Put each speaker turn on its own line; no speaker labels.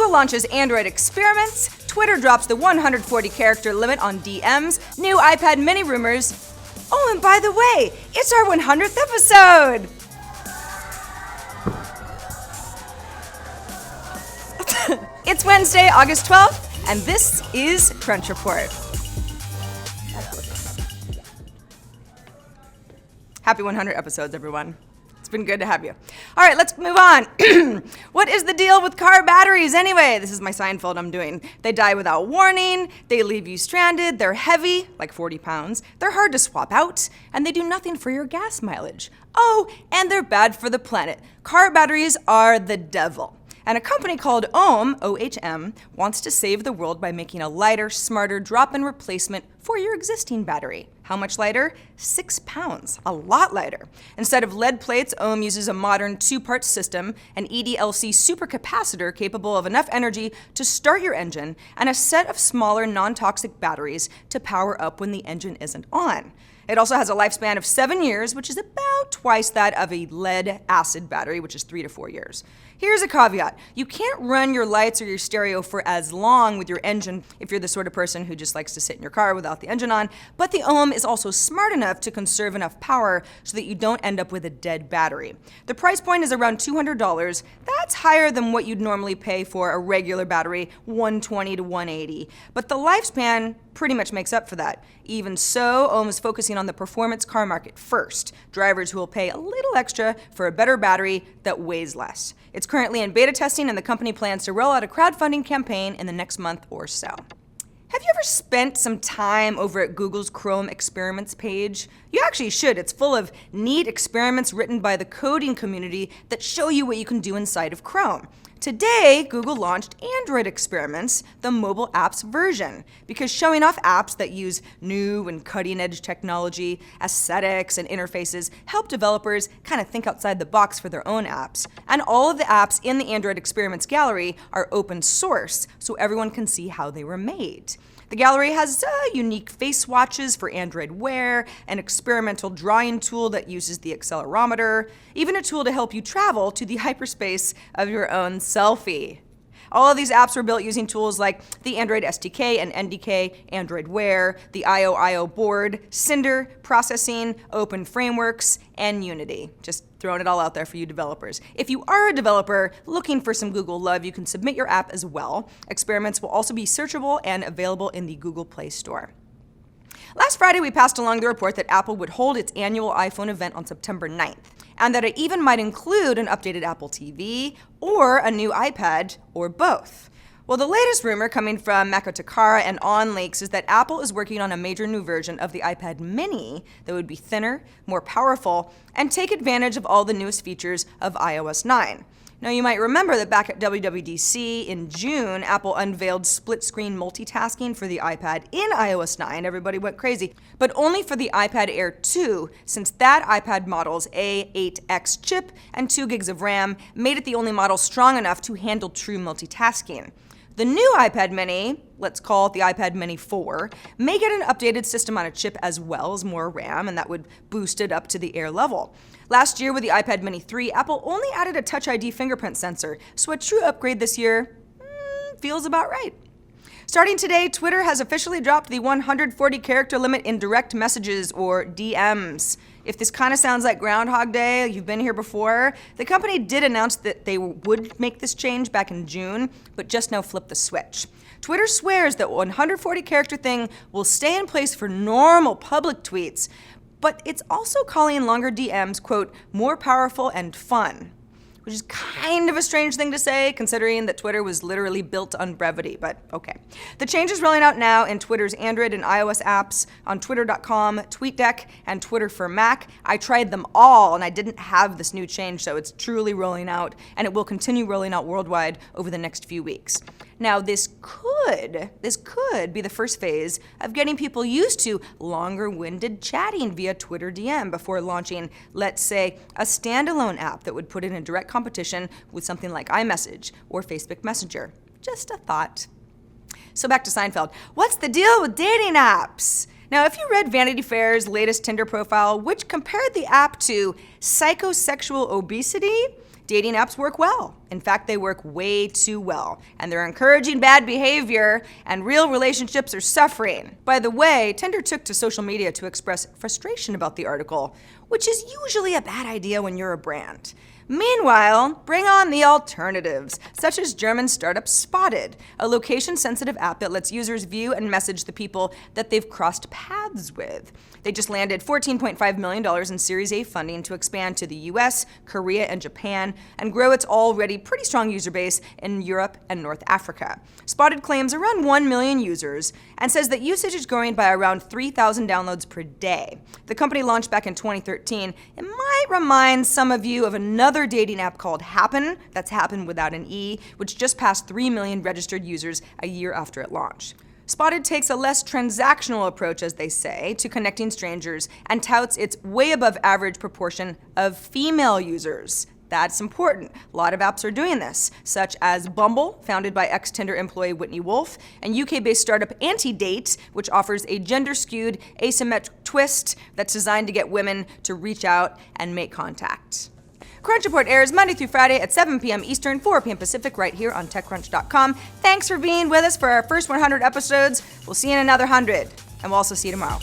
Google launches Android experiments, Twitter drops the 140-character limit on DMs, new iPad mini rumors. Oh, and by the way, it's our 100th episode! It's Wednesday, August 12th, and this is Crunch Report. Happy 100 episodes, everyone. It's been good to have you. All right, let's move on. What is the deal with car batteries anyway? This is my Seinfeld I'm doing. They die without warning, they leave you stranded, they're heavy, like 40 pounds, they're hard to swap out, and they do nothing for your gas mileage. Oh, and they're bad for the planet. Car batteries are the devil. And a company called Ohm, O-H-M, wants to save the world by making a lighter, smarter drop-in replacement for your existing battery. How much lighter? 6 pounds, a lot lighter. Instead of lead plates, Ohm uses a modern 2-part system, an EDLC supercapacitor capable of enough energy to start your engine, and a set of smaller non-toxic batteries to power up when the engine isn't on. It also has a lifespan of 7 years, which is about twice that of a lead-acid battery, which is 3 to 4 years. Here's a caveat. You can't run your lights or your stereo for as long with your engine if you're the sort of person who just likes to sit in your car without the engine on, but the Ohm is also smart enough to conserve enough power so that you don't end up with a dead battery. The price point is around $200. That's higher than what you'd normally pay for a regular battery, $120 to $180. But the lifespan pretty much makes up for that. Even so, Ohm is focusing on the performance car market first, drivers who will pay a little extra for a better battery that weighs less. It's currently in beta testing, and the company plans to roll out a crowdfunding campaign in the next month or so. Have you ever spent some time over at Google's Chrome experiments page? You actually should. It's full of neat experiments written by the coding community that show you what you can do inside of Chrome. Today, Google launched Android Experiments, the mobile apps version, because showing off apps that use new and cutting-edge technology, aesthetics, and interfaces help developers kind of think outside the box for their own apps. And all of the apps in the Android Experiments gallery are open source, so everyone can see how they were made. The gallery has unique face watches for Android Wear, an experimental drawing tool that uses the accelerometer, even a tool to help you travel to the hyperspace of your own selfie. All of these apps were built using tools like the Android SDK and NDK, Android Wear, the IO board, Cinder, processing, open frameworks, and Unity. Just throwing it all out there for you developers. If you are a developer looking for some Google love, you can submit your app as well. Experiments will also be searchable and available in the Google Play Store. Last Friday, we passed along the report that Apple would hold its annual iPhone event on September 9th, and that it even might include an updated Apple TV or a new iPad, or both. Well, the latest rumor coming from Mako Takara and OnLeaks is that Apple is working on a major new version of the iPad mini that would be thinner, more powerful, and take advantage of all the newest features of iOS 9. Now, you might remember that back at WWDC in June, Apple unveiled split-screen multitasking for the iPad in iOS 9. Everybody went crazy, but only for the iPad Air 2, since that iPad model's A8X chip and 2 gigs of RAM made it the only model strong enough to handle true multitasking. The new iPad mini, let's call it the iPad mini 4, may get an updated system on a chip as well as more RAM, and that would boost it up to the Air level. Last year with the iPad mini 3, Apple only added a Touch ID fingerprint sensor, so a true upgrade this year feels about right. Starting today, Twitter has officially dropped the 140-character limit in direct messages, or DMs. If this kind of sounds like Groundhog Day, you've been here before, the company did announce that they would make this change back in June, but just now flipped the switch. Twitter swears that 140-character thing will stay in place for normal public tweets, but it's also calling longer DMs, quote, more powerful and fun, which is kind of a strange thing to say considering that Twitter was literally built on brevity, but okay. The change is rolling out now in Twitter's Android and iOS apps, on Twitter.com, TweetDeck, and Twitter for Mac. I tried them all and I didn't have this new change, so it's truly rolling out, and it will continue rolling out worldwide over the next few weeks. Now, this could be the first phase of getting people used to longer-winded chatting via Twitter DM before launching, let's say, a standalone app that would put it in direct competition with something like iMessage or Facebook Messenger. Just a thought. So back to Seinfeld. What's the deal with dating apps? Now, if you read Vanity Fair's latest Tinder profile, which compared the app to psychosexual obesity, dating apps work well. In fact, they work way too well, and they're encouraging bad behavior, and real relationships are suffering. By the way, Tinder took to social media to express frustration about the article, which is usually a bad idea when you're a brand. Meanwhile, bring on the alternatives, such as German startup Spotted, a location-sensitive app that lets users view and message the people that they've crossed paths with. They just landed $14.5 million in Series A funding to expand to the US, Korea, and Japan, and grow its already pretty strong user base in Europe and North Africa. Spotted claims around 1 million users and says that usage is growing by around 3,000 downloads per day. The company launched back in 2013. It might remind some of you of another dating app called Happen, that's Happen without an E, which just passed 3 million registered users a year after it launched. Spotted takes a less transactional approach, as they say, to connecting strangers and touts its way above average proportion of female users. That's important. A lot of apps are doing this, such as Bumble, founded by ex-Tinder employee Whitney Wolfe, and UK-based startup ant-idate, which offers a gender-skewed, asymmetric twist that's designed to get women to reach out and make contact. Crunch Report airs Monday through Friday at 7 p.m. Eastern, 4 p.m. Pacific, right here on TechCrunch.com. Thanks for being with us for our first 100 episodes. We'll see you in another 100, and we'll also see you tomorrow.